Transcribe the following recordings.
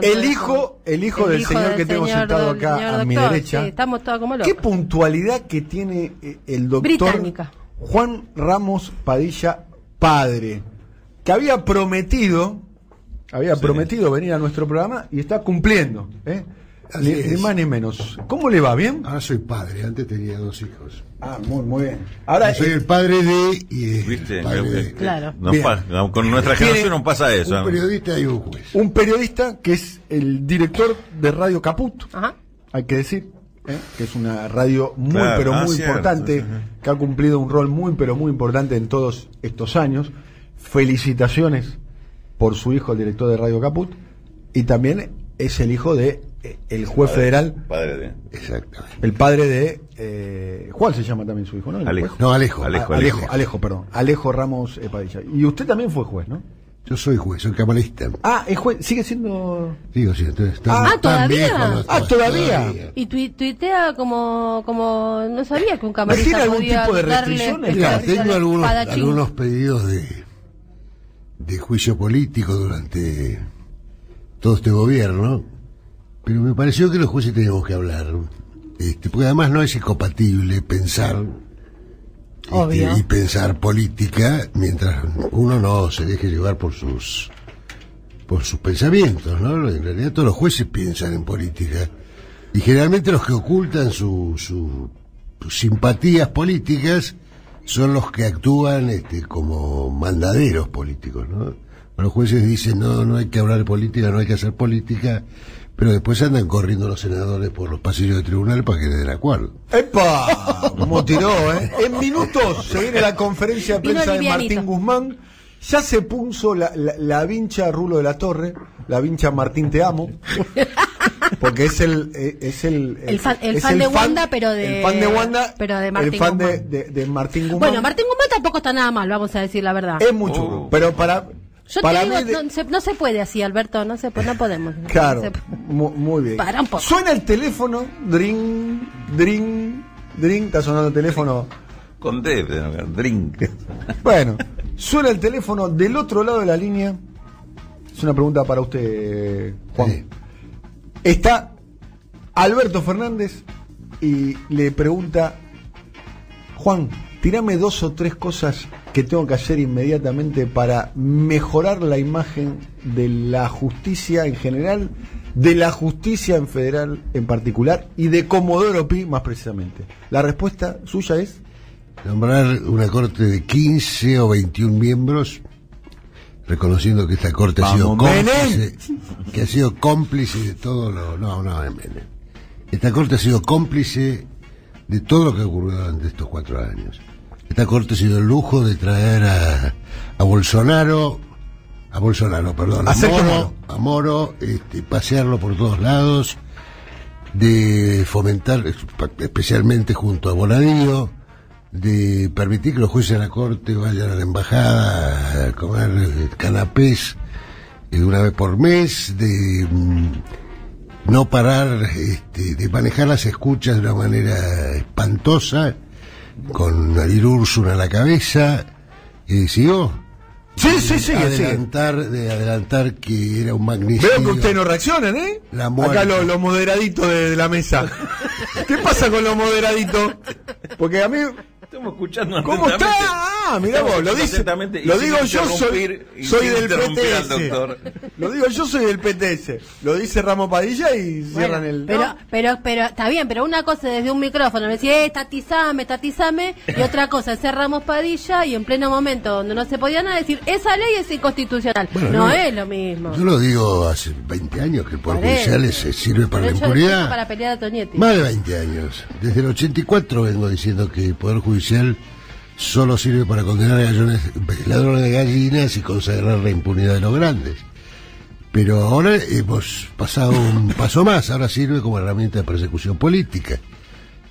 El hijo del señor que tengo sentado acá a mi derecha. Sí, estamos todos como locos. Qué puntualidad que tiene el doctor Británica. Juan Ramos Padilla, padre, que había prometido venir a nuestro programa y está cumpliendo, ni más ni menos. ¿Cómo le va? ¿Bien? Ahora soy padre, antes tenía 2 hijos. Ah, muy bien. Ahora soy el padre de... ¿Viste? Claro. Con nuestra generación no pasa eso. Un periodista y un juez. Un periodista que es el director de Radio Caput, Ajá. hay que decir, que es una radio muy cierto, importante, sí. que ha cumplido un rol muy importante en todos estos años. Felicitaciones por su hijo, el director de Radio Caput, y también es el hijo de el juez federal, Exactamente. el padre de Juan se llama también su hijo, ¿no? Alejo. Alejo Ramos Padilla. Y usted también fue juez, ¿no? Yo soy juez, soy camarista. Ah, es juez, sigue siendo... Digo, sí, entonces ¿todavía? ¿Todavía? Y tuitea como no sabía que un camarista ¿Tiene algún podía tipo de darle restricciones? Mira, tengo espadachín. algunos pedidos de juicio político durante todo este gobierno, pero me pareció que los jueces teníamos que hablar, porque además no es incompatible pensar y pensar política mientras uno no se deje llevar por sus pensamientos, ¿no? En realidad todos los jueces piensan en política y generalmente los que ocultan sus simpatías políticas son los que actúan como mandaderos políticos, ¿no? Los jueces dicen no hay que hablar de política, no hay que hacer política, pero después andan corriendo los senadores por los pasillos del tribunal para que le den acuerdo. ¡Epa! Como tiró, En minutos se viene la conferencia de prensa de Martín Guzmán. Ya se puso la vincha Rulo de la Torre, la vincha Martín te amo, porque es el fan de Wanda, pero de Martín Guzmán. De Martín Guzmán. Bueno, Martín Guzmán tampoco está nada mal, vamos a decir la verdad. Es mucho, pero yo te digo, no se puede así, Alberto, no podemos. Claro, muy bien. Para un poco. Suena el teléfono, dring, está sonando el teléfono. Con D, drink. Bueno, suena el teléfono del otro lado de la línea. Es una pregunta para usted, Juan. Sí. Está Alberto Fernández y le pregunta: Juan, tirame 2 o 3 cosas que tengo que hacer inmediatamente para mejorar la imagen de la justicia en general, de la justicia en federal en particular y de Comodoro Pi más precisamente. La respuesta suya es: nombrar una corte de 15 o 21 miembros, reconociendo que esta corte ha sido cómplice de todo lo... No, Menem. Esta corte ha sido cómplice de todo lo que ha ocurrido durante estos 4 años. Esta corte ha sido el lujo de traer a Moro, pasearlo por todos lados, de fomentar, especialmente junto a Bonadío, de permitir que los jueces de la corte vayan a la embajada a comer canapés una vez por mes, de no parar, de manejar las escuchas de una manera espantosa, con Nadir Úrsula a la cabeza, siguió. Sí, de adelantar que era un magnicidio. Veo que ustedes no reaccionan, Acá los moderaditos de la mesa. ¿Qué pasa con los moderaditos? Porque a mí... Estamos escuchando. ¿Cómo está? Ah, mirá vos, lo digo yo, soy del PTS. Lo digo yo, soy del PTS. Lo dice Ramos Padilla y cierran el... Pero está bien, pero una cosa es desde un micrófono, me decía, tatizame, y otra es ser Ramos Padilla y en pleno momento donde no se podía nada decir, esa ley es inconstitucional. Bueno, no es lo mismo. Yo lo digo hace 20 años que el Poder Judicial sirve para la impunidad. Para pelear a Tonietti. Más de 20 años. Desde el 84 vengo diciendo que el Poder Judicial solo sirve para condenar a ladrones de gallinas y consagrar la impunidad de los grandes. Pero ahora hemos pasado un paso más, ahora sirve como herramienta de persecución política.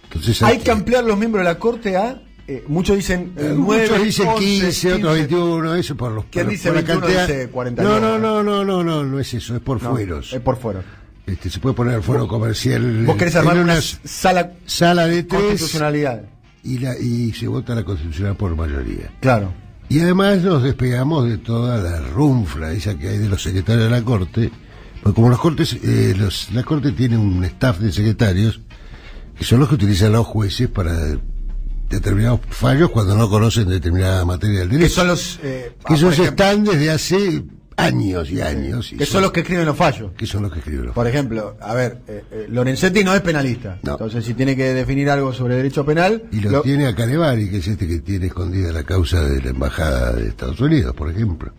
Entonces hay que ampliar los miembros de la Corte a... muchos dicen 9, muchos dicen 11, 15, otros 21, eso por los... ¿Quién dice 21 dice 49? No es eso, es por fueros. Es por fueros. Se puede poner el fuero comercial... Vos querés armar una sala de 3... Constitucionalidad. Y se vota la constitucional por mayoría. Claro. Y además nos despegamos de toda la runfla esa que hay de los secretarios de la Corte, Porque como las cortes, la corte tiene un staff de secretarios que son los que utilizan los jueces para determinados fallos cuando no conocen determinada materia del derecho. Que son los... que esos están desde hace años y años. Que son los que escriben los fallos. Que son los que escriben los Por ejemplo, a ver, Lorenzetti no es penalista. No. Entonces, si tiene que definir algo sobre derecho penal... Y lo tiene a Canevari, que es este que tiene escondida la causa de la embajada de Estados Unidos, por ejemplo.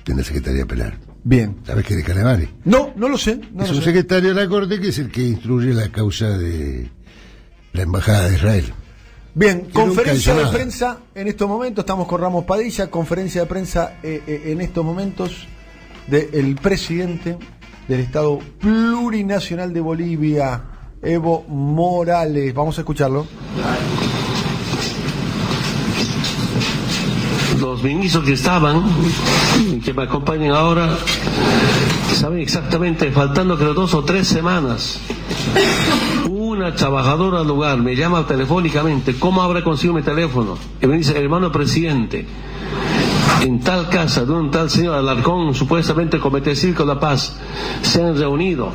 En la Secretaría Penal. Bien. ¿Sabes qué es de Canevari? No lo sé. Es un secretario de la Corte que es el que instruye la causa de la embajada de Israel. Bien, Que conferencia nunca de hizo prensa en estos momentos, estamos con Ramos Padilla, conferencia de prensa en estos momentos del presidente del Estado Plurinacional de Bolivia, Evo Morales. Vamos a escucharlo. Los ministros que estaban, que me acompañan ahora, saben exactamente, faltando creo 2 o 3 semanas, una trabajadora al lugar me llama telefónicamente, ¿cómo habrá conseguido mi teléfono? Y me dice, hermano presidente, en tal casa de un tal señor Alarcón, supuestamente Comité Cívico de la Paz, se han reunido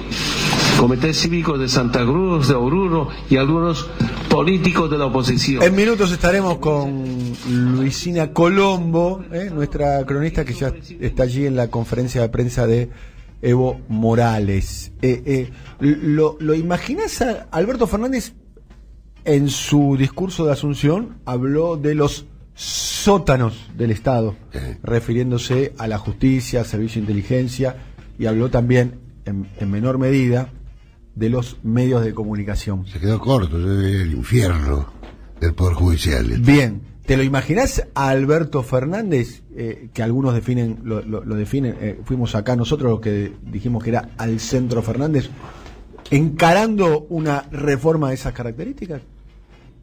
comités cívicos de Santa Cruz, de Oruro y algunos políticos de la oposición. En minutos estaremos con Luisina Colombo, nuestra cronista que ya está allí en la conferencia de prensa de Evo Morales. ¿Lo imaginas a Alberto Fernández en su discurso de Asunción? Habló de los sótanos del Estado, refiriéndose a la justicia, servicio de inteligencia, y habló también, en menor medida, de los medios de comunicación. Se quedó corto, el infierno del Poder Judicial. Bien, ¿te lo imaginás a Alberto Fernández, que algunos definen, lo definen, fuimos acá nosotros los que dijimos que era al centro Fernández, encarando una reforma de esas características?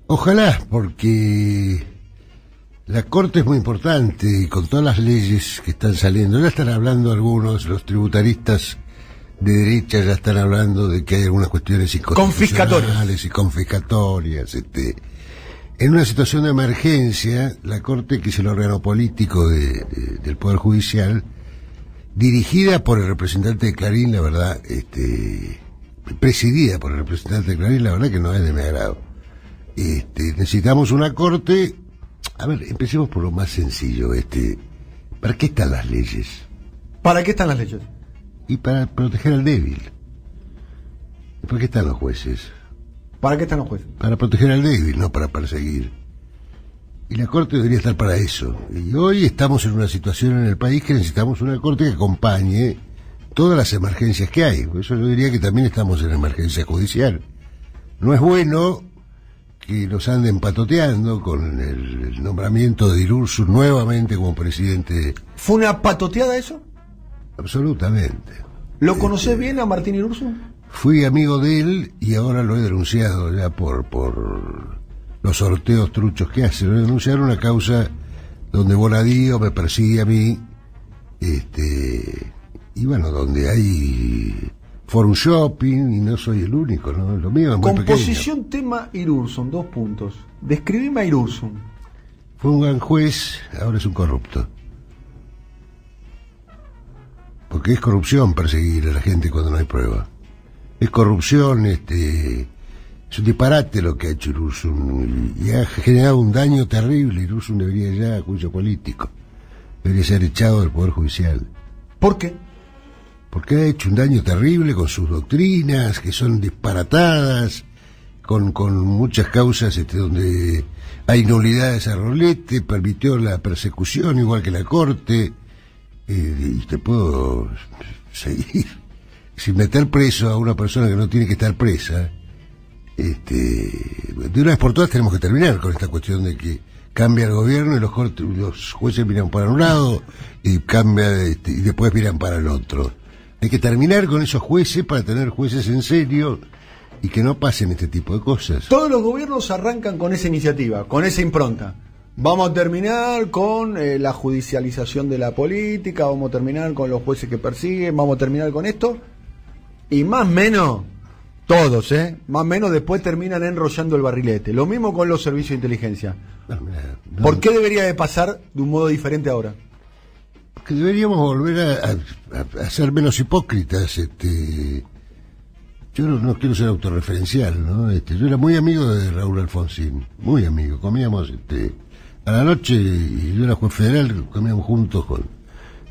Ojalá, porque la Corte es muy importante y con todas las leyes que están saliendo, ya están hablando algunos, los tributaristas de derecha ya están hablando de que hay algunas cuestiones inconstitucionales y confiscatorias. En una situación de emergencia, la Corte, que es el órgano político del Poder Judicial, dirigida por el representante de Clarín, la verdad, presidida por el representante de Clarín, la verdad que no es de mi agrado. Necesitamos una Corte. A ver, empecemos por lo más sencillo. ¿Para qué están las leyes? ¿Para qué están las leyes? Y para proteger al débil. ¿Y por qué están los jueces? ¿Para qué están los jueces? Para proteger al débil, no para perseguir. Y la Corte debería estar para eso. Y hoy estamos en una situación en el país que necesitamos una Corte que acompañe todas las emergencias que hay. Por eso yo diría que también estamos en emergencia judicial. No es bueno que nos anden patoteando con el nombramiento de Irurzun nuevamente como presidente. ¿Fue una patoteada eso? Absolutamente. ¿Lo conocés bien a Martín Irurzun? Fui amigo de él y ahora lo he denunciado ya por los sorteos truchos que hace. Lo he denunciado en una causa donde Bonadío me persigue a mí, y bueno, donde hay forum shopping y no soy el único, ¿no? Lo mío es muy Composición, pequeño. tema Irurzun, 2 puntos. Describime a Irurzun. Fue un gran juez, ahora es un corrupto. Porque es corrupción perseguir a la gente cuando no hay prueba. Es corrupción, es un disparate lo que ha hecho Irurzun y ha generado un daño terrible. Irurzun debería ya a juicio político, debería ser echado del Poder Judicial. ¿Por qué? Porque ha hecho un daño terrible con sus doctrinas, que son disparatadas, con muchas causas donde hay nulidades a rolete, permitió la persecución igual que la Corte, y te puedo seguir. Sin meter preso a una persona que no tiene que estar presa, de una vez por todas tenemos que terminar con esta cuestión de que cambia el gobierno y los jueces miran para un lado y cambia y después miran para el otro. Hay que terminar con esos jueces para tener jueces en serio y que no pasen este tipo de cosas. Todos los gobiernos arrancan con esa iniciativa, con esa impronta. Vamos a terminar con la judicialización de la política, vamos a terminar con los jueces que persiguen, vamos a terminar con esto. Y más o menos, todos, más o menos después terminan enrollando el barrilete. Lo mismo con los servicios de inteligencia. No. ¿Por qué debería de pasar de un modo diferente ahora? Que deberíamos volver a ser menos hipócritas. Yo no quiero ser autorreferencial, ¿no? Yo era muy amigo de Raúl Alfonsín, muy amigo. Comíamos a la noche, y yo era juez federal, comíamos juntos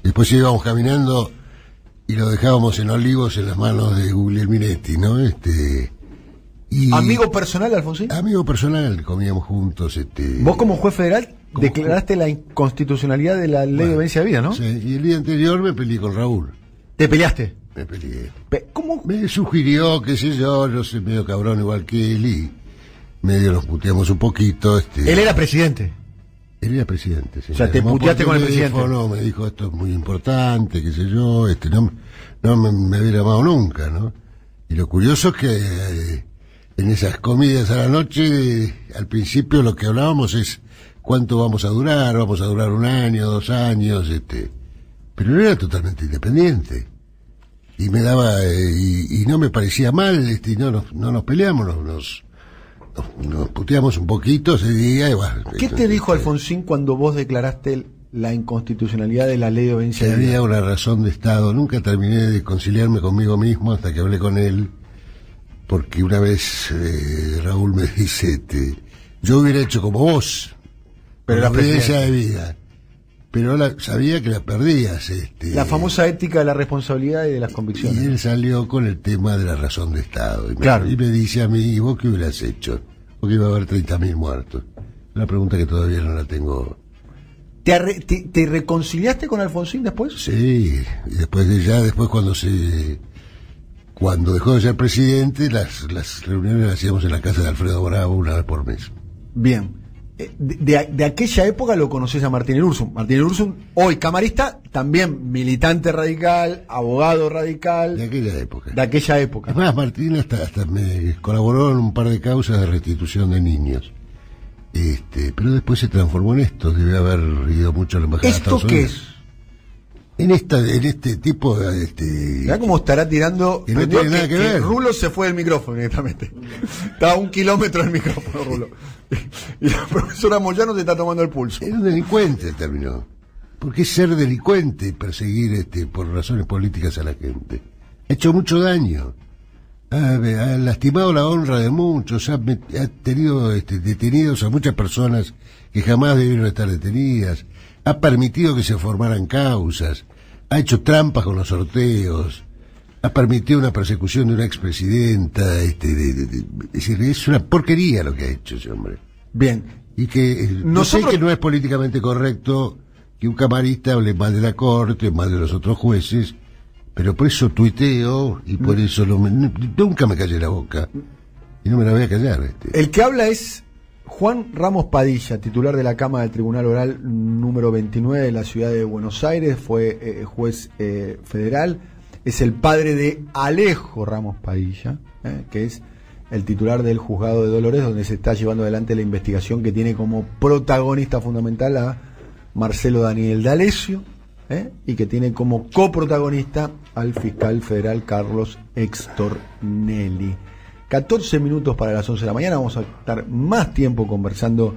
después íbamos caminando y lo dejábamos en Olivos en las manos de Guglielminetti, ¿no? Y ¿amigo personal de Alfonsín? Amigo personal, comíamos juntos. ¿Vos como juez federal declaraste la inconstitucionalidad de la ley de obediencia de vida, no? Sí, y el día anterior me peleé con Raúl. ¿Te peleaste? Me peleé. ¿Cómo? Me sugirió, qué sé yo soy medio cabrón igual que él, y medio nos puteamos un poquito. Él era presidente. Él era presidente, sí. O sea, te puteaste con el presidente. Me dijo, esto es muy importante, qué sé yo, no me había llamado nunca, ¿no? Y lo curioso es que en esas comidas a la noche, al principio lo que hablábamos es cuánto vamos a durar 1 año, 2 años, pero él era totalmente independiente. Y me daba, y no me parecía mal, no nos peleamos, nos puteamos un poquito ese día. Y bueno, ¿qué te dijo Alfonsín cuando vos declaraste la inconstitucionalidad de la ley de obediencia de vida? Había una razón de Estado. Nunca terminé de conciliarme conmigo mismo hasta que hablé con él, porque una vez Raúl me dice, yo hubiera hecho como vos, pero la obediencia de vida, pero sabía que la perdías. La famosa ética de la responsabilidad y de las convicciones. Y él salió con el tema de la razón de Estado. Y me dice a mí, ¿vos qué hubieras hecho? Porque iba a haber 30.000 muertos. Una pregunta que todavía no la tengo. ¿Te reconciliaste con Alfonsín después? Sí, y después cuando dejó de ser presidente, las reuniones las hacíamos en la casa de Alfredo Bravo una vez por mes. Bien. De aquella época lo conoces a Martín Irurzun. Martín Irurzun, hoy camarista, también militante radical, abogado radical. De aquella época. De aquella época. Es más, Martín hasta me colaboró en un par de causas de restitución de niños. Pero después se transformó en esto. Debe haber ido mucho a la embajada de Estados Unidos. ¿Esto qué es? En este tipo de... ¿Sabes cómo estará tirando? Que no tiene nada que ver. Rulo se fue del micrófono directamente. Estaba a 1 kilómetro del micrófono, Rulo. Y la profesora Moyano se está tomando el pulso. Era un delincuente, terminó. ¿Por qué ser delincuente y perseguir por razones políticas a la gente? Ha hecho mucho daño. Ha lastimado la honra de muchos. Ha tenido detenidos a muchas personas que jamás debieron estar detenidas. Ha permitido que se formaran causas. Ha hecho trampas con los sorteos. Ha permitido una persecución de una expresidenta. Es decir, es una porquería lo que ha hecho ese hombre. Bien. Y que sé que no es políticamente correcto que un camarista hable mal de la corte, mal de los otros jueces, pero por eso tuiteo y por eso nunca me callé la boca. Y no me la voy a callar. El que habla es Juan Ramos Padilla, titular de la Cámara del Tribunal Oral número 29 de la ciudad de Buenos Aires, fue juez federal, es el padre de Alejo Ramos Padilla, que es el titular del juzgado de Dolores, donde se está llevando adelante la investigación que tiene como protagonista fundamental a Marcelo Daniel D'Alessio, y que tiene como coprotagonista al fiscal federal Carlos Extornelli. 14 minutos para las 11 de la mañana, vamos a estar más tiempo conversando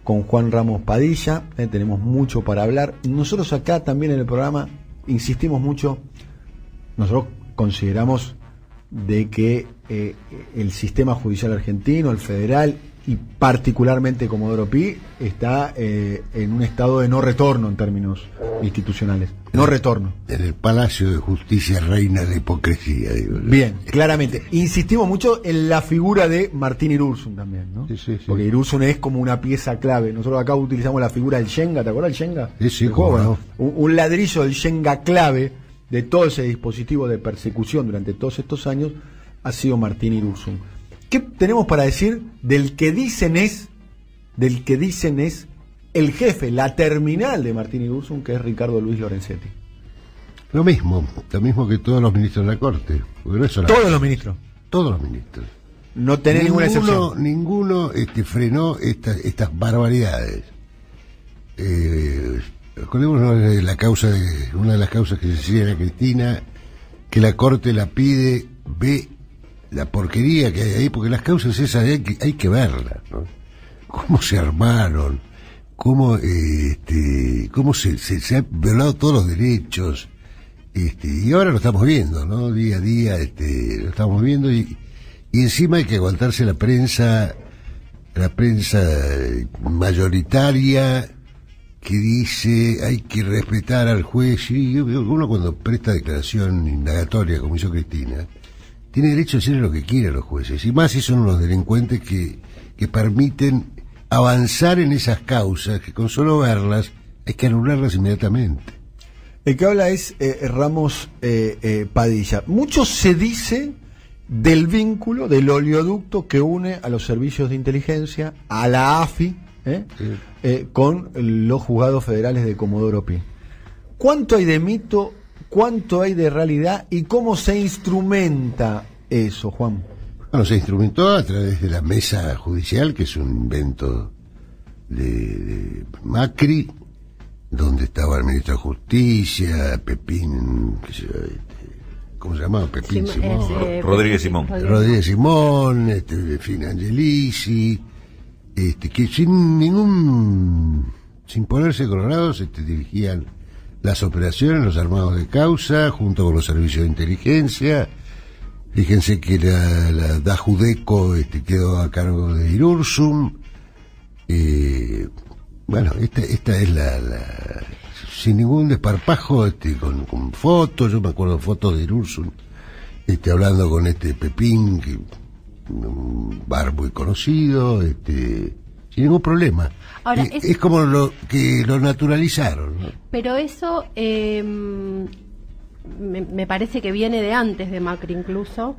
con Juan Ramos Padilla, tenemos mucho para hablar. Nosotros acá también en el programa insistimos mucho, nosotros consideramos de que el sistema judicial argentino, el federal y particularmente Comodoro Pi está en un estado de no retorno en términos institucionales. No retorno. En el Palacio de Justicia reina la hipocresía. Digo. Bien, claramente. Insistimos mucho en la figura de Martín Irurzun también, ¿no? Sí. Porque Irurzun es como una pieza clave. Nosotros acá utilizamos la figura del Shenga, ¿te acuerdas del Shenga? Sí, cómo no. Un ladrillo del Shenga clave de todo ese dispositivo de persecución durante todos estos años ha sido Martín Irurzun. ¿Qué tenemos para decir del que dicen es el jefe, la terminal de Martín Irurzun, que es Ricardo Luis Lorenzetti? Lo mismo que todos los ministros de la Corte. No es todos los ministros. Todos los ministros. No tenés ninguna excepción. Ninguno frenó estas barbaridades. Acordémonos de una de las causas que se siguen a Cristina, que la Corte la pide, ve la porquería que hay ahí, porque las causas esas hay que verlas, ¿no? Cómo se armaron, cómo se han violado todos los derechos, y ahora lo estamos viendo, ¿no? Día a día, lo estamos viendo, y encima hay que aguantarse la prensa mayoritaria, que dice hay que respetar al juez. Y uno, cuando presta declaración indagatoria, como hizo Cristina, tiene derecho a decirle lo que quiera a los jueces, y más si son unos delincuentes que permiten avanzar en esas causas, que con solo verlas hay que anularlas inmediatamente. El que habla es Ramos Padilla. Mucho se dice del vínculo, del oleoducto que une a los servicios de inteligencia, a la AFI, con los juzgados federales de Comodoro Pi. ¿Cuánto hay de mito, cuánto hay de realidad y cómo se instrumenta eso, Juan? Bueno, se instrumentó a través de la mesa judicial, que es un invento de Macri, donde estaba el ministro de Justicia, Pepín, ¿cómo se llamaba? Pepín Simón. Rodríguez Simón. Rodríguez Simón, Angelici, que sin ponerse colorados, dirigían las operaciones, los armados de causa, junto con los servicios de inteligencia. Fíjense que la Dajudeco quedó a cargo de Irursum. Bueno, esta es sin ningún desparpajo, con fotos. Yo me acuerdo de fotos de Irursum, hablando con Pepín, que un bar muy conocido, sin ningún problema. Ahora, es como que lo naturalizaron, ¿no? Pero eso me parece que viene de antes de Macri incluso,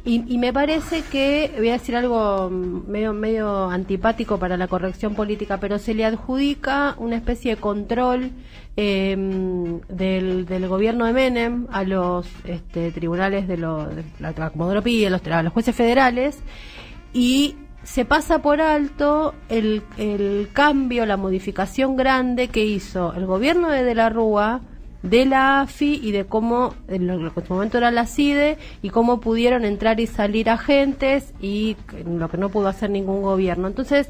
y me parece que, voy a decir algo medio antipático para la corrección política, pero se le adjudica una especie de control del gobierno de Menem a los tribunales de la Comodoro Pi, a los jueces federales, y se pasa por alto el cambio, la modificación grande que hizo el gobierno de la Rúa, de la AFI, y de cómo en lo que en su momento era la CIDE, y cómo pudieron entrar y salir agentes, y lo que no pudo hacer ningún gobierno. Entonces,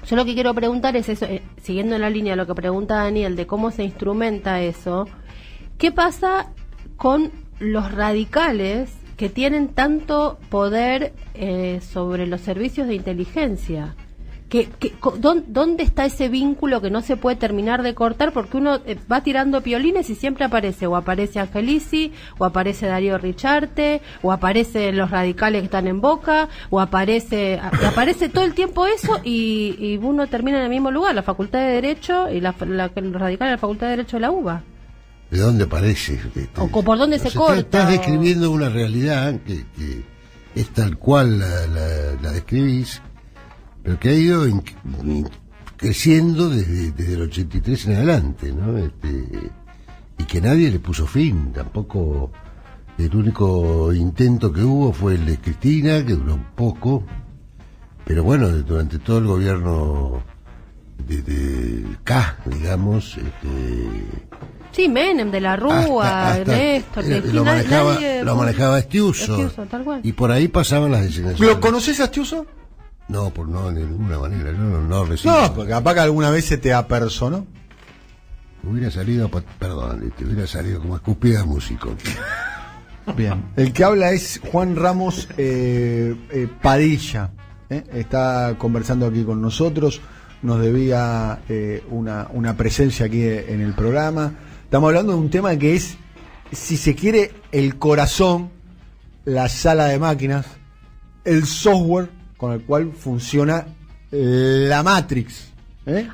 yo lo que quiero preguntar es eso, siguiendo en la línea de lo que pregunta Daniel, de cómo se instrumenta eso. ¿Qué pasa con los radicales que tienen tanto poder sobre los servicios de inteligencia? ¿Dónde está ese vínculo que no se puede terminar de cortar? Porque uno va tirando piolines y siempre aparece Angelici, o aparece Darío Richarte, o aparecen los radicales que están en Boca, o aparece todo el tiempo eso, y uno termina en el mismo lugar, la Facultad de Derecho, y los radicales de la Facultad de Derecho de la UBA. ¿De dónde aparece? ¿O por dónde se corta? Estás describiendo una realidad que es tal cual la describís, pero que ha ido creciendo desde el 83 en adelante, ¿no? Y que nadie le puso fin. Tampoco. El único intento que hubo fue el de Cristina, que duró poco, pero bueno, durante todo el gobierno de K, digamos, sí, Menem, de la Rúa, Néstor, lo manejaba Estiuso, tal cual. Y por ahí pasaban las designaciones. ¿Lo conoces a Estiuso? No, de ninguna manera, no recibo. No, porque capaz que alguna vez se te apersonó. Hubiera salido como escupida músico. Bien, el que habla es Juan Ramos Padilla, está conversando aquí con nosotros, nos debía una presencia aquí en el programa. Estamos hablando de un tema que es, si se quiere, el corazón, la sala de máquinas, el software con el cual funciona la Matrix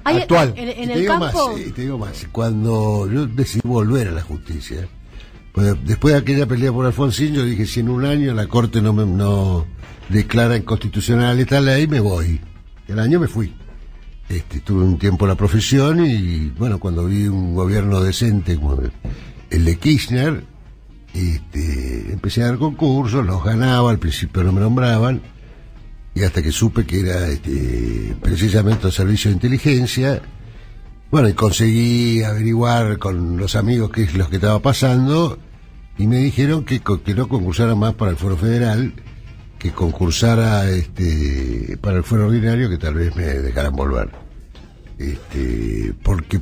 actual. En el campo. Te digo más, cuando yo decidí volver a la justicia, pues después de aquella pelea por Alfonsín, yo dije, si en un año la Corte no declara inconstitucional esta ley, me voy. El año me fui. Tuve un tiempo en la profesión y, bueno, cuando vi un gobierno decente como el de Kirchner, empecé a dar concursos, los ganaba, al principio no me nombraban, y hasta que supe que era precisamente el servicio de inteligencia, bueno, y conseguí averiguar con los amigos qué es lo que estaba pasando, y me dijeron que no concursara más para el Fuero Federal, que concursara para el Fuero Ordinario, que tal vez me dejaran volver. Porque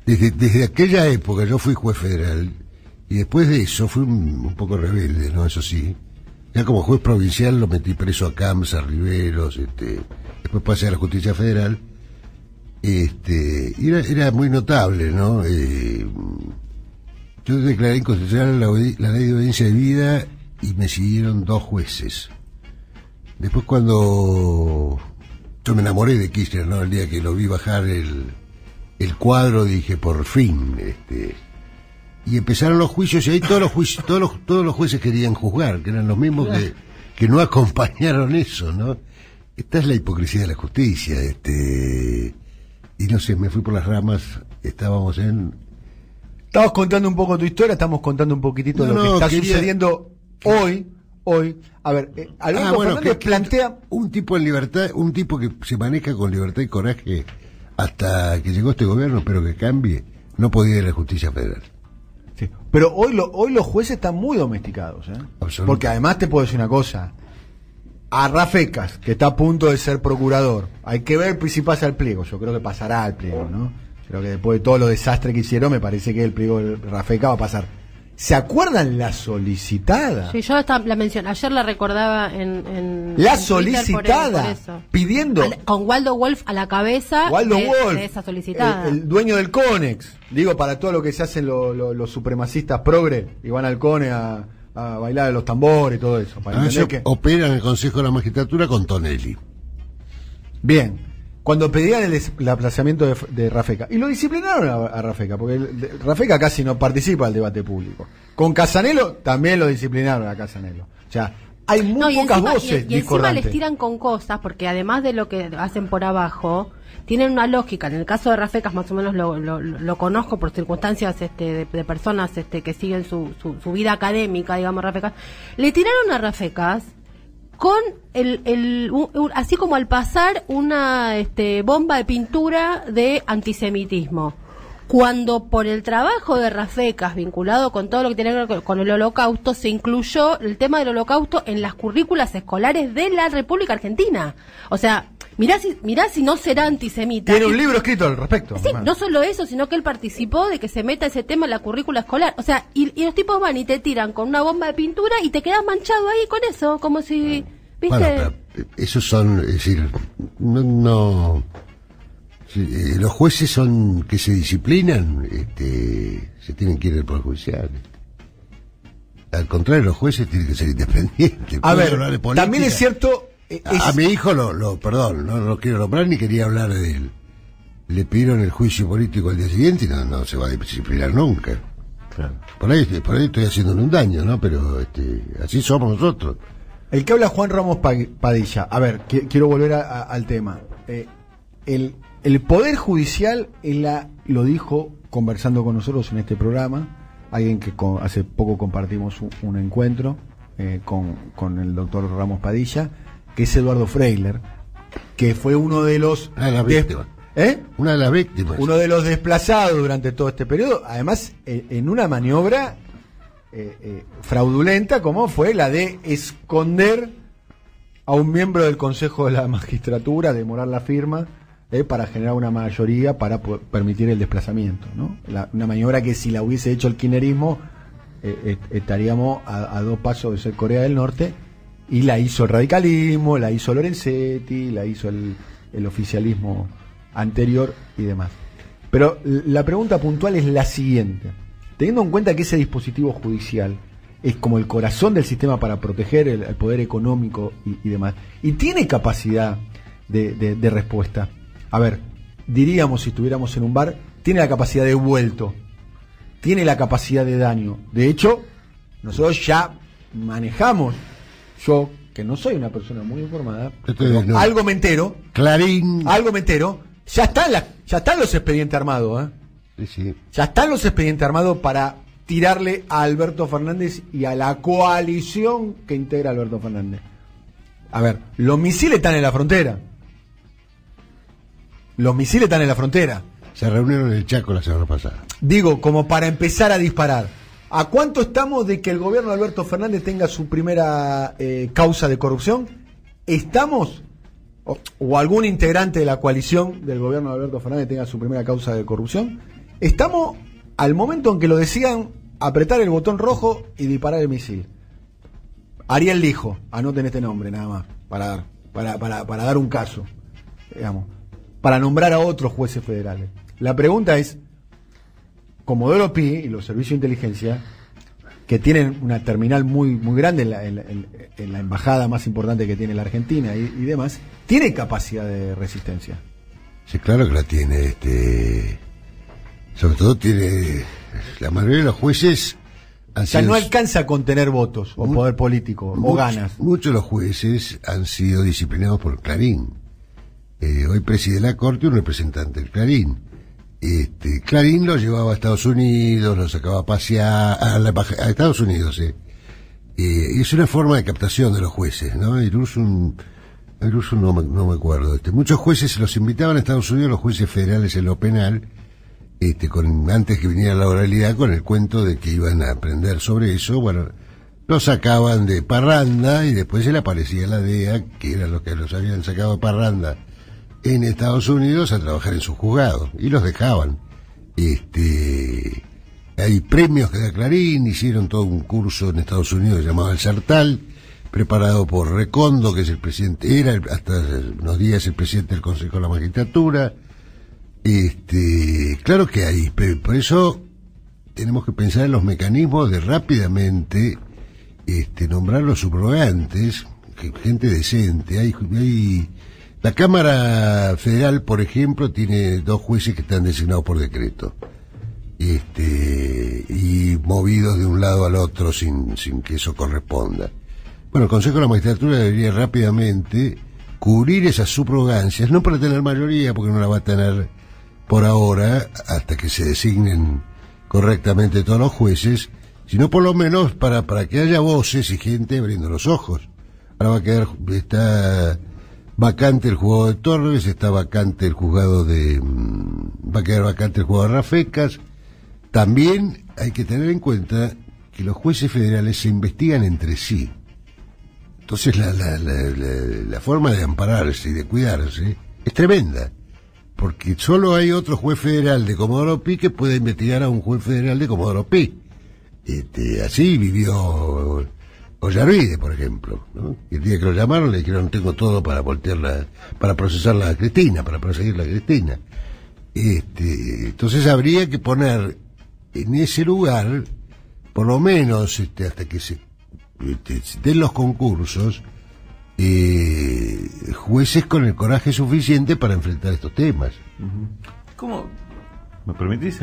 desde aquella época yo fui juez federal y después de eso fui un poco rebelde, ¿no? Eso sí. Ya como juez provincial lo metí preso a Camps, a Riveros, después pasé a la justicia federal. Y era muy notable, ¿no? Yo declaré inconstitucional la ley de audiencia de vida y me siguieron 2 jueces. Después yo me enamoré de Kirchner, ¿no? El día que lo vi bajar el cuadro dije, por fin, y empezaron los juicios y ahí todos los jueces querían juzgar, que eran los mismos que no acompañaron eso, ¿no? Esta es la hipocresía de la justicia, y no sé, me fui por las ramas. Estamos contando un poco tu historia, estamos contando un poquitito de lo que está sucediendo hoy. A ver, Alberto Fernández plantea un tipo en libertad, un tipo que se maneja con libertad y coraje hasta que llegó este gobierno, pero que cambie, no podía ir a la justicia federal. Sí. Pero hoy los jueces están muy domesticados, porque además te puedo decir una cosa. A Rafecas, que está a punto de ser procurador, hay que ver si pasa el pliego. Yo creo que pasará el pliego, ¿no? Creo que después de todo lo desastre que hicieron, me parece que el pliego de Rafecas va a pasar. ¿Se acuerdan la solicitada? Sí, yo la mencioné, ayer la recordaba en la en solicitada, por eso. Pidiendo con Waldo Wolf a la cabeza de esa solicitada. El dueño del Conex, digo, para todo lo que se hacen los supremacistas progre y van al Cone a bailar a los tambores y todo eso. Para opera en el Consejo de la Magistratura con Tonelli. Bien, cuando pedían el aplazamiento de Rafecas, y lo disciplinaron a Rafecas, porque Rafecas casi no participa del debate público. Con Casanelo también lo disciplinaron a Casanelo. O sea, hay muy pocas voces y encima les tiran con cosas, porque además de lo que hacen por abajo, tienen una lógica. En el caso de Rafecas más o menos lo conozco por circunstancias de personas que siguen su vida académica, digamos. Rafecas le tiraron a Rafecas con así como al pasar una bomba de pintura de antisemitismo, cuando por el trabajo de Rafecas vinculado con todo lo que tiene que ver con el Holocausto se incluyó el tema del Holocausto en las currículas escolares de la República Argentina. O sea, mirá si no será antisemita. Tiene un libro escrito al respecto. Sí, no solo eso, sino que él participó de que se meta ese tema en la currícula escolar. O sea, y los tipos van y te tiran con una bomba de pintura y te quedas manchado ahí con eso, como si, ¿viste? Bueno, esos son, es decir, no los jueces son que se disciplinan, se tienen que ir al Poder Judicial. Al contrario, los jueces tienen que ser independientes. A ver, también es cierto. A mi hijo perdón, no lo quiero nombrar ni quería hablar de él. Le pidieron el juicio político al día siguiente y no se va a disciplinar nunca. Claro. Por ahí estoy haciéndole un daño, ¿no? Pero así somos nosotros. El que habla Juan Ramos Padilla. A ver, quiero volver al tema. El Poder Judicial, lo dijo conversando con nosotros en este programa, alguien que hace poco compartimos un encuentro con el doctor Ramos Padilla, que es Eduardo Freiler, que fue uno de los... Una de las víctimas. Una de las víctimas. Uno de los desplazados durante todo este periodo, además en una maniobra fraudulenta como fue la de esconder a un miembro del Consejo de la Magistratura, demorar la firma, para generar una mayoría para permitir el desplazamiento, ¿no? Una maniobra que si la hubiese hecho el kirchnerismo estaríamos a 2 pasos de ser Corea del Norte, y la hizo el radicalismo, la hizo Lorenzetti, la hizo el oficialismo anterior y demás. Pero la pregunta puntual es la siguiente: teniendo en cuenta que ese dispositivo judicial es como el corazón del sistema para proteger el poder económico y demás, y tiene capacidad de respuesta. A ver, diríamos si estuviéramos en un bar, tiene la capacidad de vuelto, tiene la capacidad de daño. De hecho, nosotros ya manejamos, yo que no soy una persona muy informada, no. Algo me entero, Clarín, algo me entero, ya están los expedientes armados, sí. Ya están los expedientes armados para tirarle a Alberto Fernández y a la coalición que integra a Alberto Fernández. A ver, los misiles están en la frontera. Los misiles están en la frontera. Se reunieron en el Chaco la semana pasada. Digo, como para empezar a disparar. ¿A cuánto estamos de que el gobierno de Alberto Fernández tenga su primera causa de corrupción? Estamos o algún integrante de la coalición del gobierno de Alberto Fernández tenga su primera causa de corrupción, estamos al momento en que lo decían apretar el botón rojo y disparar el misil. Ariel Lijo, anoten este nombre nada más, para dar un caso, digamos, para nombrar a otros jueces federales. La pregunta es, Comodoro Pi y los servicios de inteligencia, que tienen una terminal muy grande en la embajada más importante que tiene la Argentina y demás, ¿tiene capacidad de resistencia? Sí, claro que la tiene. Sobre todo tiene... La mayoría de los jueces... O sea, no alcanza a contener votos o poder político o ganas. Muchos de los jueces han sido disciplinados por Clarín. Hoy preside la Corte un representante del Clarín. Clarín lo llevaba a Estados Unidos, lo sacaba a pasear a Estados Unidos. Y es una forma de captación de los jueces, ¿no? Irusun no me acuerdo. Muchos jueces los invitaban a Estados Unidos, los jueces federales en lo penal, antes que viniera la oralidad, con el cuento de que iban a aprender sobre eso. Bueno, los sacaban de parranda y después se le aparecía la DEA, que eran los que los habían sacado de parranda en Estados Unidos, a trabajar en su juzgado, y los dejaban. Hay premios que da Clarín, hicieron todo un curso en Estados Unidos llamado El Sartal, preparado por Recondo, que es el presidente, era hasta unos días el presidente del Consejo de la Magistratura. Claro que hay, pero por eso tenemos que pensar en los mecanismos de rápidamente nombrar los subrogantes, gente decente. La Cámara Federal, por ejemplo, tiene 2 jueces que están designados por decreto, y movidos de un lado al otro sin que eso corresponda. Bueno, el Consejo de la Magistratura debería rápidamente cubrir esas subrogancias, no para tener mayoría, porque no la va a tener por ahora, hasta que se designen correctamente todos los jueces, sino por lo menos para que haya voces y gente abriendo los ojos. Ahora está vacante el juzgado de Torres, está vacante el juzgado va a quedar vacante el juzgado de Rafecas. También hay que tener en cuenta que los jueces federales se investigan entre sí. Entonces la forma de ampararse y de cuidarse es tremenda, porque solo hay otro juez federal de Comodoro Pi que puede investigar a un juez federal de Comodoro Pi. Así vivió Ollarvide, por ejemplo, ¿no? El día que lo llamaron le dijeron: tengo todo para para procesarla a Cristina, para perseguirla a Cristina. Entonces habría que poner en ese lugar, por lo menos hasta que se den los concursos, jueces con el coraje suficiente para enfrentar estos temas. ¿Cómo? ¿Me permitís?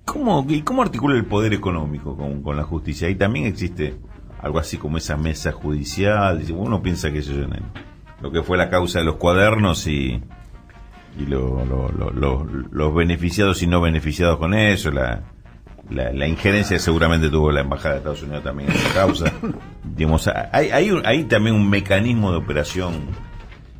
¿Cómo articula el poder económico con la justicia? Ahí también existe algo así como esa mesa judicial. Uno piensa que eso es lo que fue la causa de los cuadernos y los beneficiados y no beneficiados con eso, la injerencia que seguramente tuvo la embajada de Estados Unidos también en esa causa. Digamos, hay también un mecanismo de operación.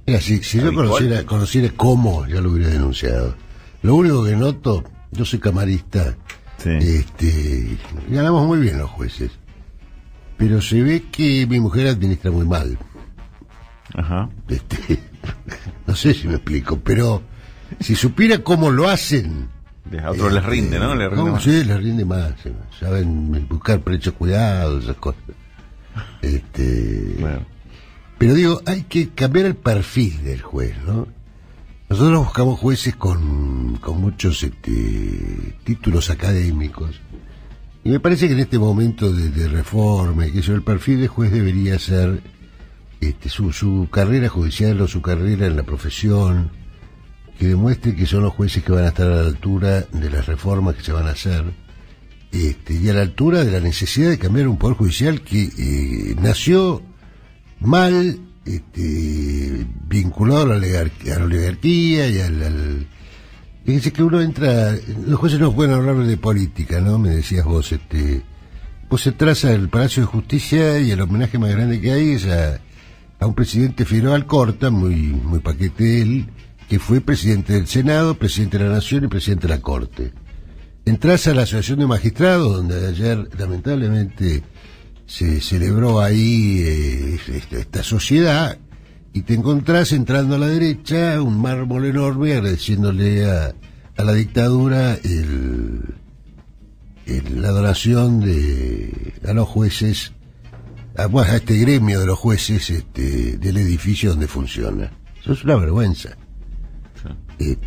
Mira, si yo conociera cómo, ya lo hubiera denunciado. Lo único que noto, yo soy camarista, sí. Ganamos muy bien los jueces, pero se ve que mi mujer administra muy mal. Ajá. No sé si me explico, pero si supiera cómo lo hacen, a otros les rinde, ¿no? Sí, les rinde más. Saben buscar precios cuidados, esas cosas. Bueno. Pero digo, hay que cambiar el perfil del juez, ¿no? Nosotros buscamos jueces con muchos títulos académicos, y me parece que en este momento de reforma y que eso, el perfil de juez debería ser su carrera judicial o su carrera en la profesión, que demuestre que son los jueces que van a estar a la altura de las reformas que se van a hacer, y a la altura de la necesidad de cambiar un poder judicial que nació mal, vinculado a la oligarquía y fíjense que uno entra, los jueces no pueden hablar de política, ¿no? Me decías vos, vos entras al Palacio de Justicia y el homenaje más grande que hay es a un presidente Fidel Alcorta, muy paquete él, que fue presidente del Senado, presidente de la Nación y presidente de la Corte. Entrás a la Asociación de Magistrados, donde ayer lamentablemente se celebró ahí esta sociedad, y te encontrás entrando a la derecha un mármol enorme agradeciéndole a la dictadura la donación a los jueces, a este gremio de los jueces del edificio donde funciona. Eso es una vergüenza. Sí.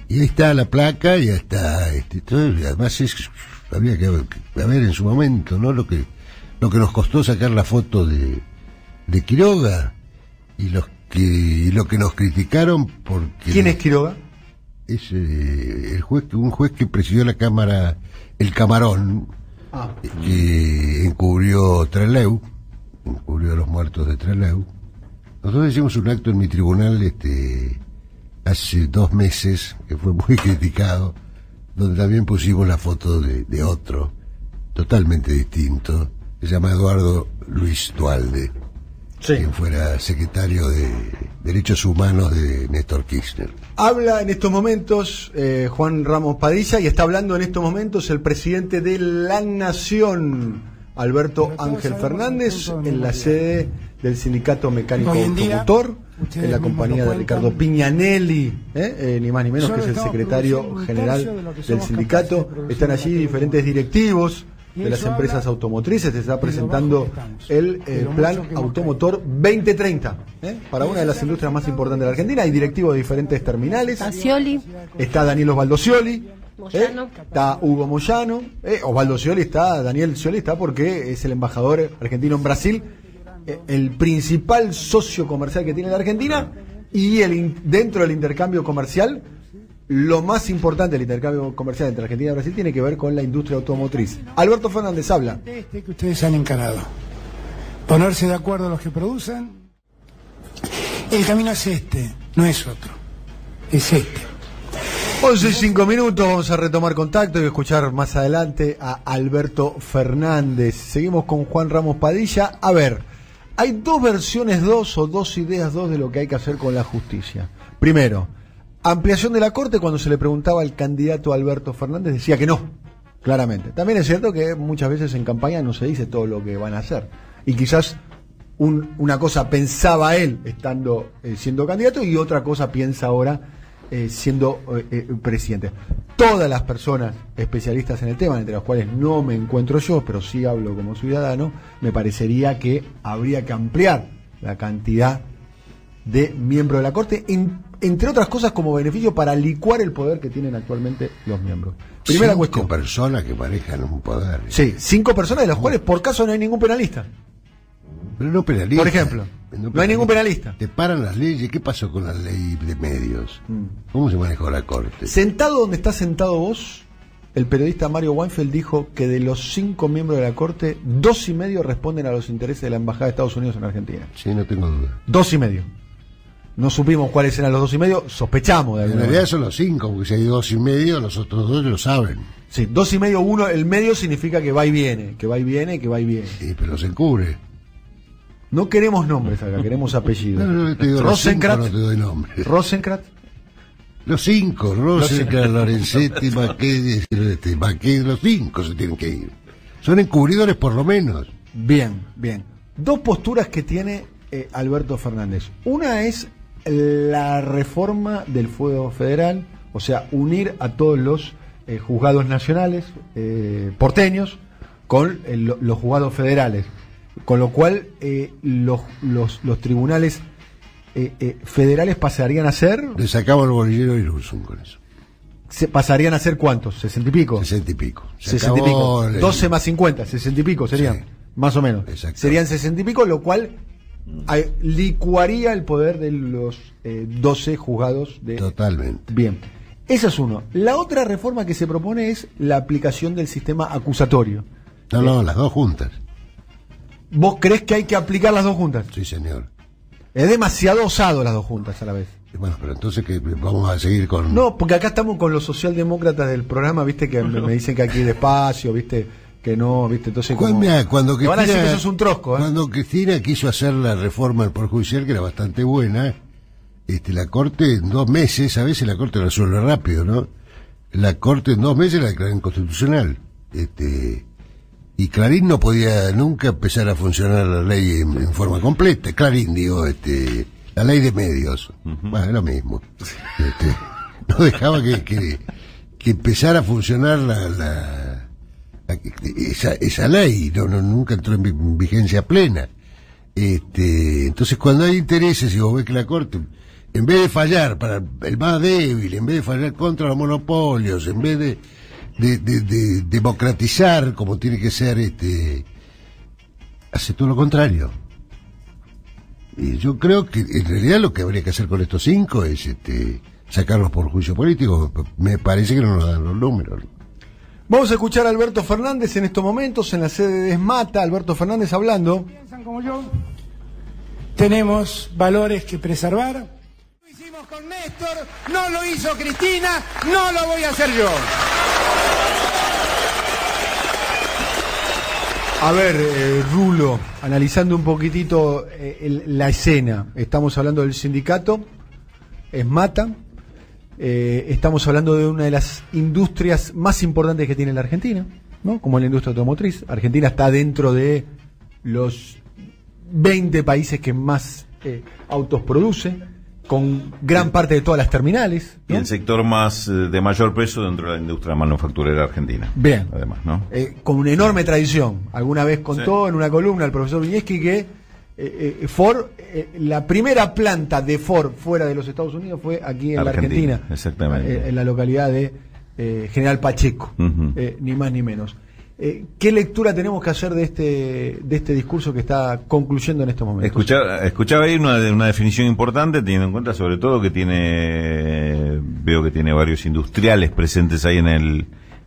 Y ahí está la placa, y ya está, todo, además habría que ver en su momento, ¿no? Lo que nos costó sacar la foto de Quiroga, y lo que nos criticaron porque... ¿Quién es Quiroga? Es un juez que presidió la Cámara, el Camarón, que encubrió Trelew, encubrió a los muertos de Trelew. Nosotros hicimos un acto en mi tribunal hace 2 meses, que fue muy criticado, donde también pusimos la foto de otro, totalmente distinto, que se llama Eduardo Luis Duhalde, quien fuera secretario de Derechos Humanos de Néstor Kirchner. Habla en estos momentos Juan Ramos Padilla, y está hablando en estos momentos el presidente de la Nación, Alberto Ángel Fernández, en la sede del Sindicato Mecánico Automotor, en la compañía de Ricardo Piñanelli, ni más ni menos, que es el secretario general del sindicato. Están allí diferentes directivos de las empresas automotrices. Se está presentando el Plan Automotor 2030 para una de las industrias más importantes de la Argentina. Hay directivos de diferentes terminales. Está Daniel Osvaldo Scioli, está Hugo Moyano, Osvaldo Scioli está, Daniel Scioli está porque es el embajador argentino en Brasil, el principal socio comercial que tiene la Argentina, y dentro del intercambio comercial, lo más importante del intercambio comercial entre Argentina y Brasil tiene que ver con la industria automotriz. Alberto Fernández habla. Que ustedes han encarado. Ponerse de acuerdo los que producen. El camino es no es otro. Es 11:05, vamos a retomar contacto y escuchar más adelante a Alberto Fernández. Seguimos con Juan Ramos Padilla. A ver, hay 2 versiones 2 o 2 ideas 2 de lo que hay que hacer con la justicia. Primero, ampliación de la Corte. Cuando se le preguntaba al candidato Alberto Fernández, decía que no, claramente. También es cierto que muchas veces en campaña no se dice todo lo que van a hacer. Y quizás una cosa pensaba él estando siendo candidato, y otra cosa piensa ahora siendo presidente. Todas las personas especialistas en el tema, entre las cuales no me encuentro yo, pero sí hablo como ciudadano, me parecería que habría que ampliar la cantidad de miembros de la Corte, entre otras cosas como beneficio para licuar el poder que tienen actualmente los miembros. Primera cuestión. 5 personas que manejan un poder. Sí, 5 personas, de las cuales por caso no hay ningún penalista. Pero no penalista. Por ejemplo, no hay ningún penalista. Te paran las leyes. ¿Qué pasó con la ley de medios? ¿Cómo se manejó la Corte? Sentado donde estás sentado vos, el periodista Mario Weinfeld dijo que de los 5 miembros de la Corte, 2,5 responden a los intereses de la Embajada de Estados Unidos en Argentina. Sí, no tengo duda. 2,5. No supimos cuáles eran los 2,5, sospechamos de alguna manera. En realidad son los 5, porque si hay 2,5, los otros 2 lo saben. Sí, 2,5, uno, el medio significa que va y viene, que va y viene, que va y viene. Sí, pero se encubre. No queremos nombres acá, queremos apellidos. No te digo Rosencrantz, no te doy nombres. Rosencrantz. Los 5, Rosencrantz, Lorenzetti, Maqueda, los 5 se tienen que ir. Son encubridores por lo menos. Bien. 2 posturas que tiene Alberto Fernández. Una es la reforma del fuero federal, o sea, unir a todos los juzgados nacionales porteños con los juzgados federales, con lo cual los tribunales federales pasarían a ser... Le sacamos el bolillero y Irurzun con eso. ¿Pasarían a ser cuántos? ¿60 y pico? 60 y pico. 60 y pico. 12 más 50, 60 y pico serían, sí, más o menos. Serían 60 y pico, lo cual licuaría el poder de los 12 juzgados de... Totalmente. Bien. Esa es uno. La otra reforma que se propone es la aplicación del sistema acusatorio. No, las 2 juntas. ¿Vos creés que hay que aplicar las 2 juntas? Sí, señor. Es demasiado osado las 2 juntas a la vez. Bueno, pero entonces que vamos a seguir con... No, porque acá estamos con los socialdemócratas del programa, viste, que me dicen que aquí despacio, viste, que no, viste, entonces como... Cuando Cristina, van a decir que eso es un trosco, Cuando Cristina quiso hacer la reforma del Poder Judicial, que era bastante buena, la Corte en 2 meses, a veces la Corte resuelve rápido, ¿no? La Corte en 2 meses la declaró inconstitucional. y Clarín no podía nunca empezar a funcionar la ley en forma completa. Clarín, digo, la ley de medios. Bueno, es lo mismo. No dejaba que empezara a funcionar esa ley, nunca entró en vigencia plena. Entonces, cuando hay intereses, y vos ves que la Corte, en vez de fallar para el más débil, en vez de fallar contra los monopolios, en vez de democratizar como tiene que ser, hace todo lo contrario. Y yo creo que en realidad lo que habría que hacer con estos 5 es sacarlos por juicio político. Me parece que no nos dan los números. Vamos a escuchar a Alberto Fernández en estos momentos en la sede de ESMATA. Alberto Fernández hablando. Piensan como yo, tenemos valores que preservar. Lo hicimos con Néstor, no lo hizo Cristina, no lo voy a hacer yo. A ver, Rulo, analizando un poquitito la escena. Estamos hablando del sindicato ESMATA. Estamos hablando de una de las industrias más importantes que tiene la Argentina, ¿no? Como la industria automotriz. Argentina está dentro de los 20 países que más autos produce, con gran parte de todas las terminales, ¿no? Y el sector más de mayor peso dentro de la industria manufacturera argentina. Bien. Además, ¿no? Con una enorme tradición. Alguna vez contó en una columna el profesor Viñeski que Ford, la primera planta de Ford fuera de los Estados Unidos fue aquí en la Argentina. Exactamente. En la localidad de General Pacheco, ni más ni menos. ¿Qué lectura tenemos que hacer de este discurso que está concluyendo en estos momentos? Escuchaba ahí una definición importante, teniendo en cuenta sobre todo que veo que tiene varios industriales presentes ahí en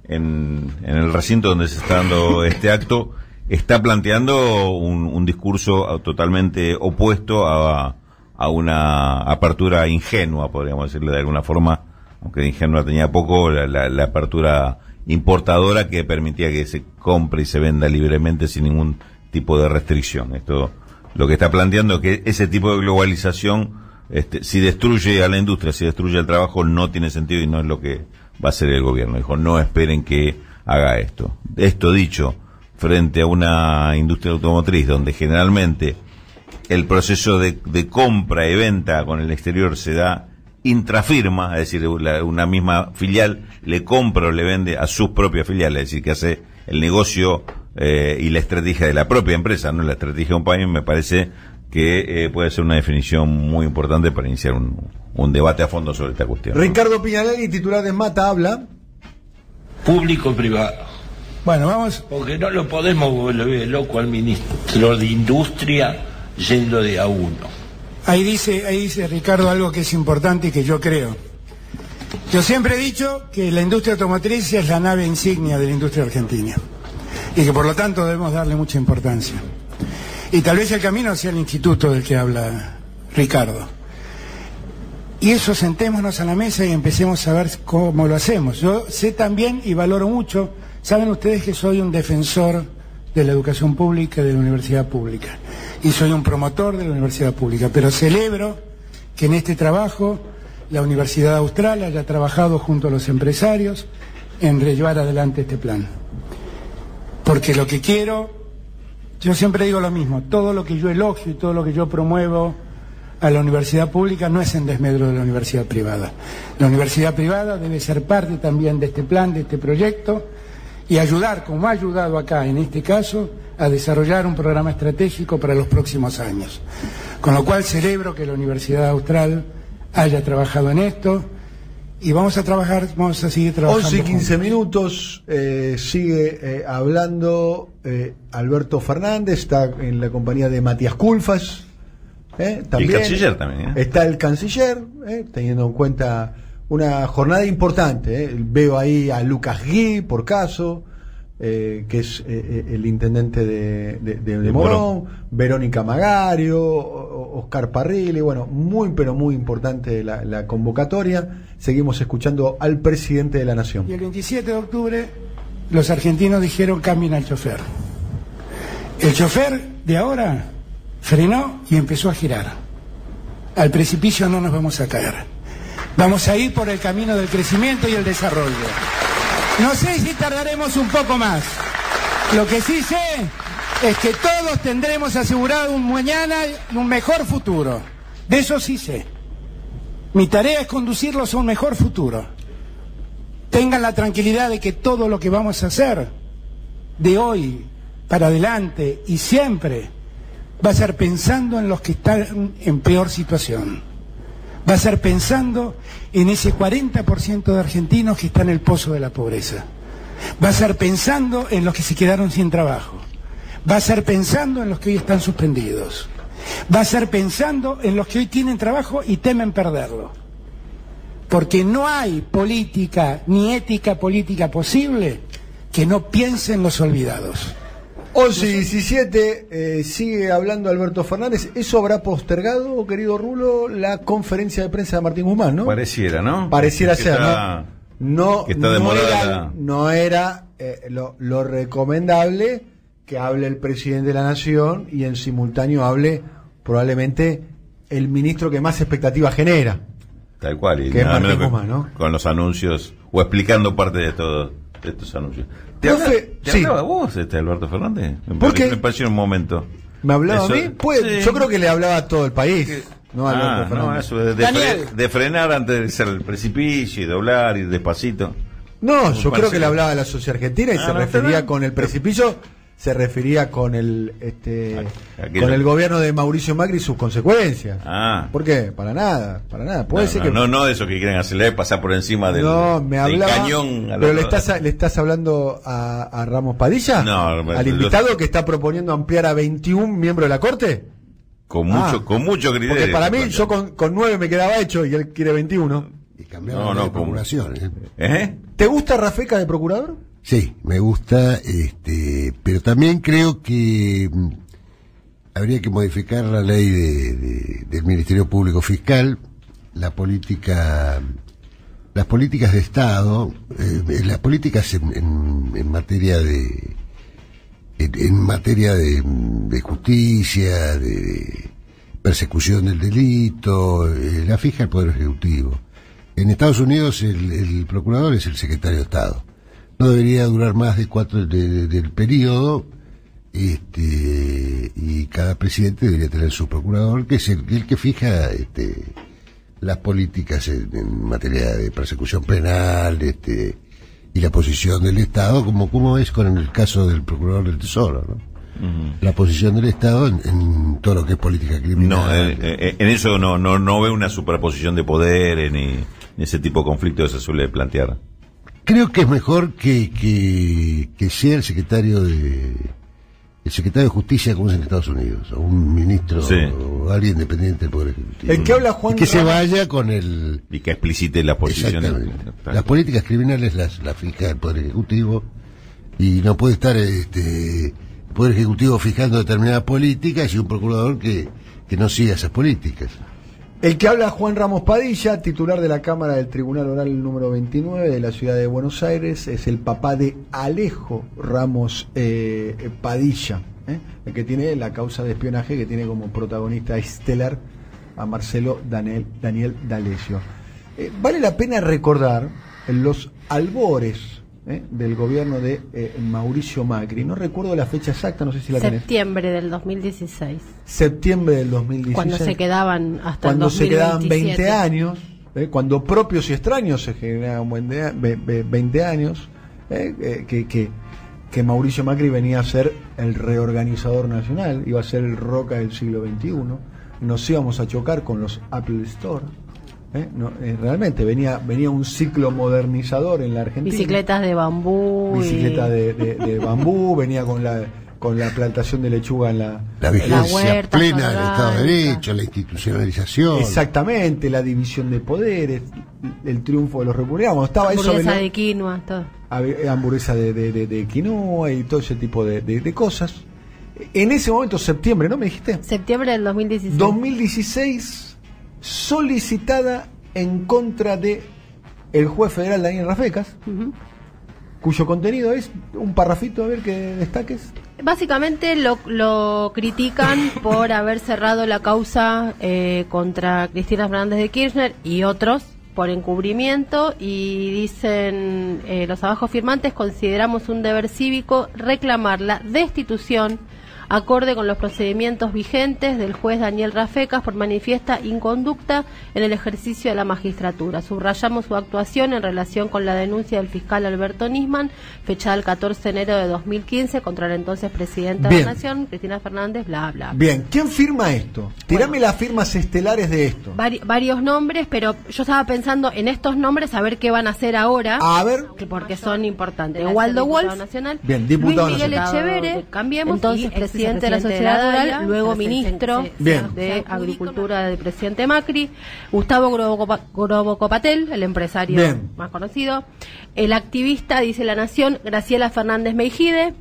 el recinto donde se está dando este acto. Está planteando un discurso totalmente opuesto a una apertura ingenua, podríamos decirle de alguna forma, aunque de ingenua tenía poco, la apertura importadora que permitía que se compre y se venda libremente sin ningún tipo de restricción. Esto lo que está planteando es que ese tipo de globalización, si destruye a la industria, si destruye el trabajo, no tiene sentido y no es lo que va a hacer el gobierno. Dijo, no esperen que haga esto. Esto dicho, frente a una industria automotriz donde generalmente el proceso de compra y venta con el exterior se da intrafirma, es decir, una misma filial le compra o le vende a sus propias filiales, es decir, que hace el negocio y la estrategia de la propia empresa, no la estrategia de un país. Me parece que puede ser una definición muy importante para iniciar un debate a fondo sobre esta cuestión. Ricardo Piñanelli, titular de ESMATA, habla. Público-privado. Bueno, vamos. Porque no lo podemos volver loco al ministro de Industria yendo de a uno. Ahí dice Ricardo algo que es importante y que yo creo. Yo siempre he dicho que la industria automotriz es la nave insignia de la industria argentina y que por lo tanto debemos darle mucha importancia. Y tal vez el camino sea el instituto del que habla Ricardo. Y eso, sentémonos a la mesa y empecemos a ver cómo lo hacemos. Yo sé también y valoro mucho. Saben ustedes que soy un defensor de la educación pública y de la universidad pública. Y soy un promotor de la universidad pública. Pero celebro que en este trabajo la Universidad Austral haya trabajado junto a los empresarios en llevar adelante este plan. Porque lo que quiero, yo siempre digo lo mismo, todo lo que yo elogio y todo lo que yo promuevo a la universidad pública no es en desmedro de la universidad privada. La universidad privada debe ser parte también de este plan, de este proyecto, y ayudar, como ha ayudado acá en este caso, a desarrollar un programa estratégico para los próximos años. Con lo cual celebro que la Universidad Austral haya trabajado en esto y vamos a seguir trabajando. 11 y 15 minutos, sigue hablando Alberto Fernández, está en la compañía de Matías Culfas. También, y el canciller también. Está el canciller, teniendo en cuenta una jornada importante. Veo ahí a Lucas Gui, por caso, que es el intendente de Morón, Verónica Magario, Oscar Parrilli. Bueno, pero muy importante la convocatoria. Seguimos escuchando al presidente de la Nación. Y el 27 de octubre los argentinos dijeron cambien al chofer. El chofer de ahora frenó y empezó a girar. Al precipicio no nos vamos a caer. Vamos a ir por el camino del crecimiento y el desarrollo. No sé si tardaremos un poco más, Lo que sí sé es que todos tendremos asegurado un mañana y un mejor futuro. De eso sí sé. Mi tarea es conducirlos a un mejor futuro. Tengan la tranquilidad de que todo lo que vamos a hacer de hoy para adelante y siempre va a ser pensando en los que están en peor situación. Va a ser pensando en ese 40% de argentinos que están en el pozo de la pobreza. Va a ser pensando en los que se quedaron sin trabajo. Va a ser pensando en los que hoy están suspendidos. Va a ser pensando en los que hoy tienen trabajo y temen perderlo. Porque no hay política ni ética política posible que no piense en los olvidados. 11:17, sigue hablando Alberto Fernández. ¿Eso habrá postergado, querido Rulo, la conferencia de prensa de Martín Guzmán, no? Pareciera, ¿no? Pareciera ser, ¿no? No, que está demorada. no era lo recomendable que hable el presidente de la Nación y en simultáneo hable probablemente el ministro que más expectativa genera. Tal cual, y que nada es Martín menos Guzmán, ¿no? Con los anuncios o explicando parte de todos estos anuncios. ¿Te sí. hablaba vos, Alberto Fernández? ¿Por qué? Me pareció un momento. ¿Me hablaba Eso, a mí? Pues, sí. Yo creo que le hablaba a todo el país. No a Alberto Fernández. No, eso de frenar antes de ser el precipicio y doblar y despacito. No, yo creo que le hablaba a la sociedad argentina y se refería con el precipicio, se refería con el con el gobierno de Mauricio Macri y sus consecuencias. ¿Por qué? Para nada. Puede ser que no de eso que quieren hacerle pasar por encima del, me hablaba, del cañón. Pero le estás hablando a Ramos Padilla, al invitado que está proponiendo ampliar a 21 miembros de la Corte. Con mucho criterio. Porque para mí, yo con 9 me quedaba hecho y él quiere 21. Y cambiar de procuración. ¿Te gusta Rafeca de procurador? Sí, me gusta, pero también creo que habría que modificar la ley del Ministerio Público Fiscal, las políticas de Estado, las políticas en materia de justicia, de persecución del delito, la fija el Poder Ejecutivo. En Estados Unidos el procurador es el secretario de Estado. No debería durar más de 4 del periodo, y cada presidente debería tener su procurador, que es el que fija las políticas en materia de persecución penal, y la posición del Estado, como es con el caso del procurador del Tesoro, ¿no? La posición del Estado en todo lo que es política criminal. En eso no veo una superposición de poderes ni ese tipo de conflicto que se suele plantear. Creo que es mejor que sea el secretario de Justicia, como es en Estados Unidos, o un ministro, o alguien dependiente del Poder Ejecutivo. El que habla Juan que se vaya con el... Y que explicite las posiciones. Las políticas criminales las fija el Poder Ejecutivo, y no puede estar el Poder Ejecutivo fijando determinadas políticas y un procurador que no siga esas políticas. El que habla Juan Ramos Padilla, titular de la Cámara del Tribunal Oral número 29 de la ciudad de Buenos Aires, es el papá de Alejo Ramos Padilla, el que tiene la causa de espionaje, que tiene como protagonista estelar a Marcelo Daniel D'Alessio. Vale la pena recordar los albores del gobierno de Mauricio Macri. No recuerdo la fecha exacta, no sé si la tenés. Septiembre del 2016. Septiembre del 2016. Cuando se quedaban hasta cuando el 2027. Se quedaban 20 años, cuando propios y extraños se generaban 20 años, que Mauricio Macri venía a ser el reorganizador nacional, iba a ser el Roca del siglo XXI, nos íbamos a chocar con los Apple Store. Realmente venía un ciclo modernizador en la Argentina. Bicicletas de bambú. Bicicletas de bambú, venía con la plantación de lechuga en la vigencia plena del Estado de Derecho, la institucionalización. Exactamente, la división de poderes, el triunfo de los republicanos. Estaba hamburguesa de quinoa, todo. Hamburguesa de quinoa y todo ese tipo de cosas. En ese momento, septiembre, ¿no me dijiste? Septiembre del 2016. 2016. Solicitada en contra de el juez federal Daniel Rafecas, cuyo contenido es un parrafito, a ver que destaques. Básicamente lo critican por haber cerrado la causa contra Cristina Fernández de Kirchner y otros por encubrimiento, y dicen los abajo firmantes: consideramos un deber cívico reclamar la destitución acorde con los procedimientos vigentes del juez Daniel Rafecas por manifiesta inconducta en el ejercicio de la magistratura. Subrayamos su actuación en relación con la denuncia del fiscal Alberto Nisman, fechada el 14 de enero de 2015, contra la entonces presidenta de la Nación, Cristina Fernández, bla, bla. Bien, ¿quién firma esto? Tirame las firmas estelares de esto. Varios nombres, pero yo estaba pensando en estos nombres, a ver qué van a hacer ahora. A ver. Porque son importantes. Waldo Wolf, nacional. Bien, diputado Luis Miguel nacional. Echevere, cambiemos, entonces presidente de la Sociedad Rural, luego ministro de Agricultura del presidente Macri, Gustavo Grobocopatel, el empresario más conocido, el activista, dice La Nación, Graciela Fernández Meijide,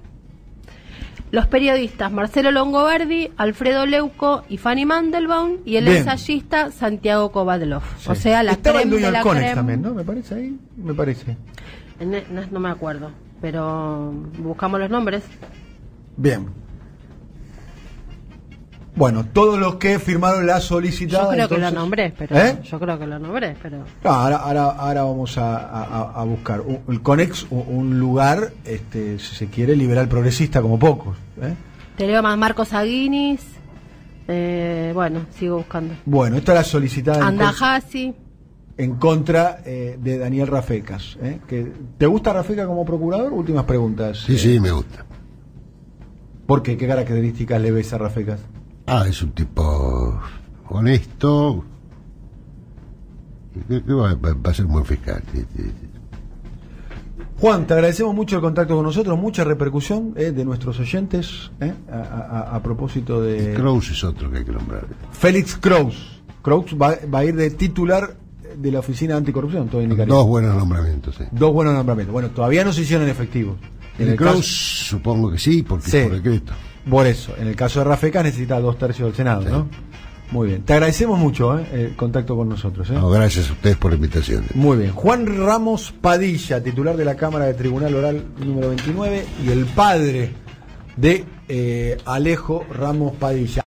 los periodistas Marcelo Longobardi, Alfredo Leuco y Fanny Mandelbaum, y el ensayista Santiago Kovadlov. Sí. O sea, la estaba creme el de la Conex creme. también, ¿no? Me parece ahí, me parece. No me acuerdo, pero buscamos los nombres. Bien. Bueno, todos los que firmaron la solicitada. Yo creo entonces, que lo nombré, pero yo creo que lo nombré, pero no, ahora vamos a buscar el Conex, un lugar, si se quiere, liberal progresista como pocos. Te leo más Marcos Aguinis. Bueno, sigo buscando. Bueno, esta es la solicitada Andajasi en contra de Daniel Rafecas. ¿Te gusta Rafecas como procurador? Últimas preguntas. Sí, me gusta. ¿Por qué? ¿Qué características le ves a Rafecas? Es un tipo honesto. Creo que va a ser un buen fiscal. Sí. Juan, te agradecemos mucho el contacto con nosotros, mucha repercusión de nuestros oyentes a propósito de... Kraus es otro que hay que nombrar. Félix Kraus. Kraus va a ir de titular de la Oficina Anticorrupción. Todo indicaría. Dos buenos nombramientos, sí. Dos buenos nombramientos. Bueno, todavía no se hicieron efectivos. El Kraus supongo que sí, porque es por decreto. Por eso, en el caso de Rafecas necesita 2/3 del Senado, ¿no? Muy bien. Te agradecemos mucho el contacto con nosotros. No, gracias a ustedes por la invitación. Muy bien. Juan Ramos Padilla, titular de la Cámara de Tribunal Oral número 29 y el padre de Alejo Ramos Padilla.